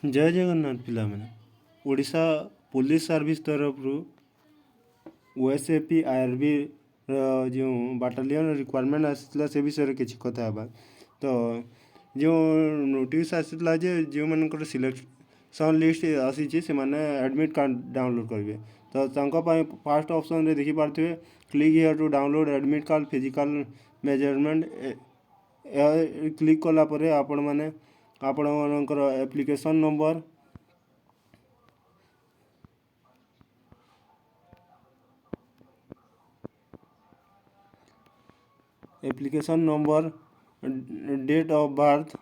जय Jagannath पिलाମାନେ Odisha police service तरफ OSAP RB जो बाटालियन रिक्वायरमेंट आसाला से विषय किसी कथा हेबा। तो जो नोटिस आसाला जे जो मानकर सिलेक्शन लिस्ट आसी से माने एडमिट कार्ड डाउनलोड करेंगे। तो फास्ट ऑप्शन रे देखि पारथिबे click here to download admit card physical measurement click कला परे आपण माने आपण मानकर application number date of birth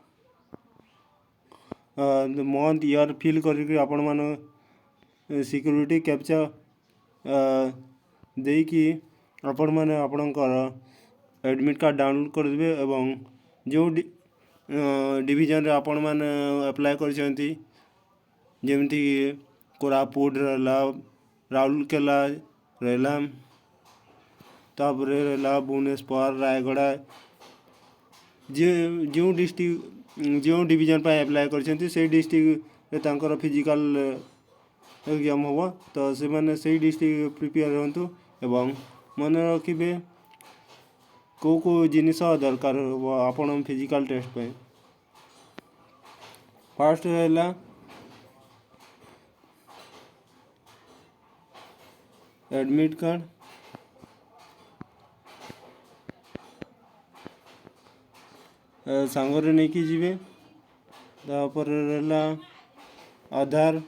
month year fill करके आपण मान सिक्योरिटी कैप्चा देकी आपण मैंने आपणकर एडमिट कार्ड डाउनलोड करदे एवं जो डिवीजन रे आपण मैंने अप्लाई करछंती जेमती कोरापुट रहला राउरकेला रहला तापरे रहला भुवनेश्वर रायगड़ा जो डिस्ट्रिक्ट जो डिवीजन पर अप्लाई करछंती से डिस्ट्रिक्ट तांकर फिजिकल एग्जाम हम तो से माने से डिस्ट्रिक्ट प्रिपेयर रहतु एवं मन रखिबे को जिनिस दरकार आपण फिजिकल टेस्ट पे। फर्स्ट रहला एडमिट कार्ड सांगरे नहीं कि जीवे तापर रहला आधार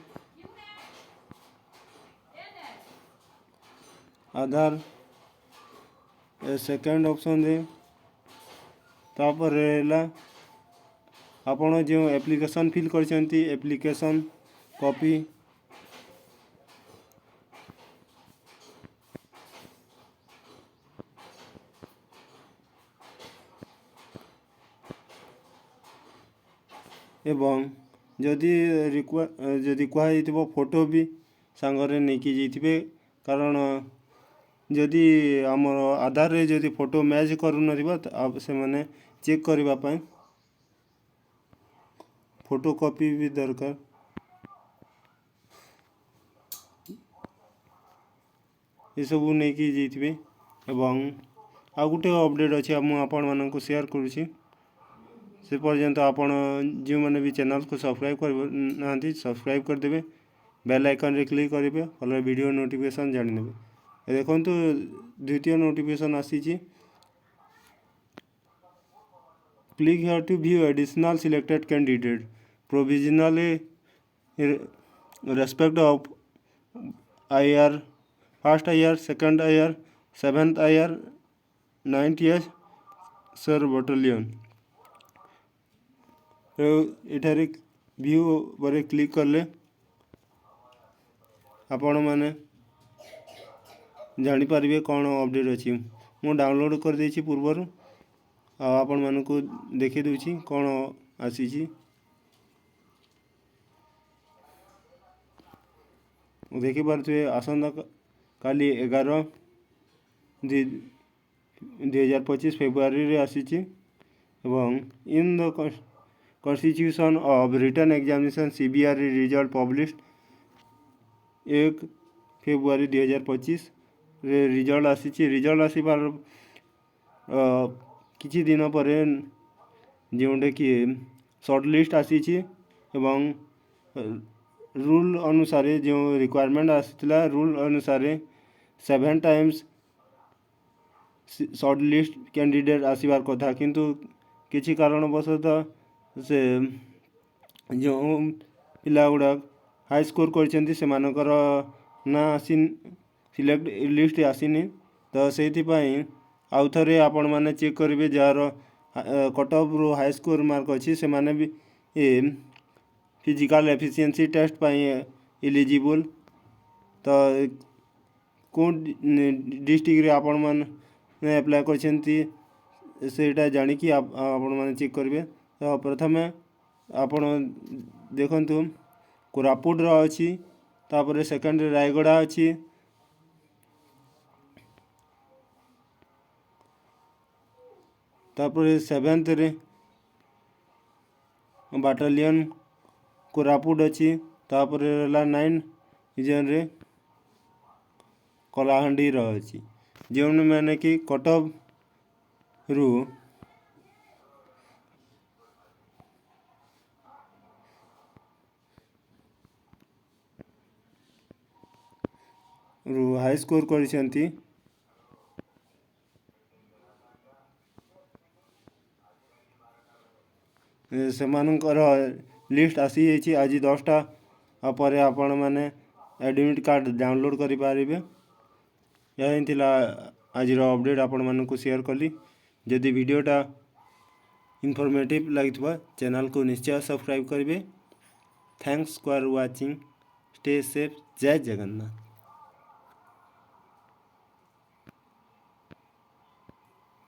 आधार सेकंड ऑप्शन दे तापर रहला आपण जो एप्लिकेशन फिल करछंती एप्लिकेशन कॉपी एवं जदि कह फोटो भी सांगरे नहीं कि जाइथिबे कारण जदि आमर आधार रे जदि फोटो मैच करू नथिबा से माने चेक करबा पय फोटो कॉपी भी दरकार। ये सब नहीं कि जाइथिबे एवं आ गुटे अपडेट अछि मु आपण मानक शेयर करूछि से पर्यंत आपण जो मैंने भी चैनल को सब्सक्राइब कर ना सब्सक्राइब करदे बेल आइकन रे क्लिक करेंगे फल वीडियो नोटिफिकेशन जाने देखो तो द्वितीय नोटिफिकेशन आसी click here to view additional selected candidate provisionally respect of IR first IR second IR 7th IR 9th year sir battalion एठारे व्यू पर क्लिक करले आपण माने जानी पारिबे कौन अपडेट अच्छी मु डाउनलोड कर देछि पूर्वर आपण मानकु देखि दूछि कौन आसी देखि पारे आसंता काली 11/2025 फेब्रुआरी रे आसी in the constitution of written examination CBRE result publish 1 फेब्रुआरी 2025 रे रिजल्ट आसी रिजल्ट आसबार किछि दिन पर जोटे कि शॉर्ट लिस्ट आसी एवं रूल अनुसार जो रिक्वायरमेंट आसाला रूल अनुसार 7 टाइम्स शॉर्ट लिस्ट कैंडिडेट आसबार कथा किंतु किसी कारणवशतः से जो पिला गुड़ा हाई स्कोर करछंती से मानकर ना आसी सिलेक्ट लिस्ट आसीनी तो से आउ थे आपण मैंने चेक करेंगे जार कट ऑफ रू हाई स्कोर मार्क अच्छी से माने भी फिजिकल एफिशिएंसी टेस्ट पाई एलिजिबल तो कौन डिस्ट्रिक्ट रे आपण मैंने अप्लाई करछंती सेटा जानिकी आपण मैंने चेक करेंगे। तो प्रथम आपण देखंतु कोरापुट अच्छी तापर सेकंड रायगड़ा अच्छी तापर 7th रे बाटालियन कोरापुट अच्छी तापर रहा 9 रीजन रे कलाहांडी रही जो मैंने कि कटक रु हाई स्कोर करिसेंती सेमानकर लिस्ट आसी जाइए आज 10टा पर आपण मैंने एडमिट कार्ड डाउनलोड करें यही आज अपडेट आपण मानक शेयर कली जदि वीडियोटा इनफॉर्मेटिव लगी चैनल को निश्चय सब्सक्राइब करेंगे। Thanks for watching. Stay safe. जय जगन्नाथ।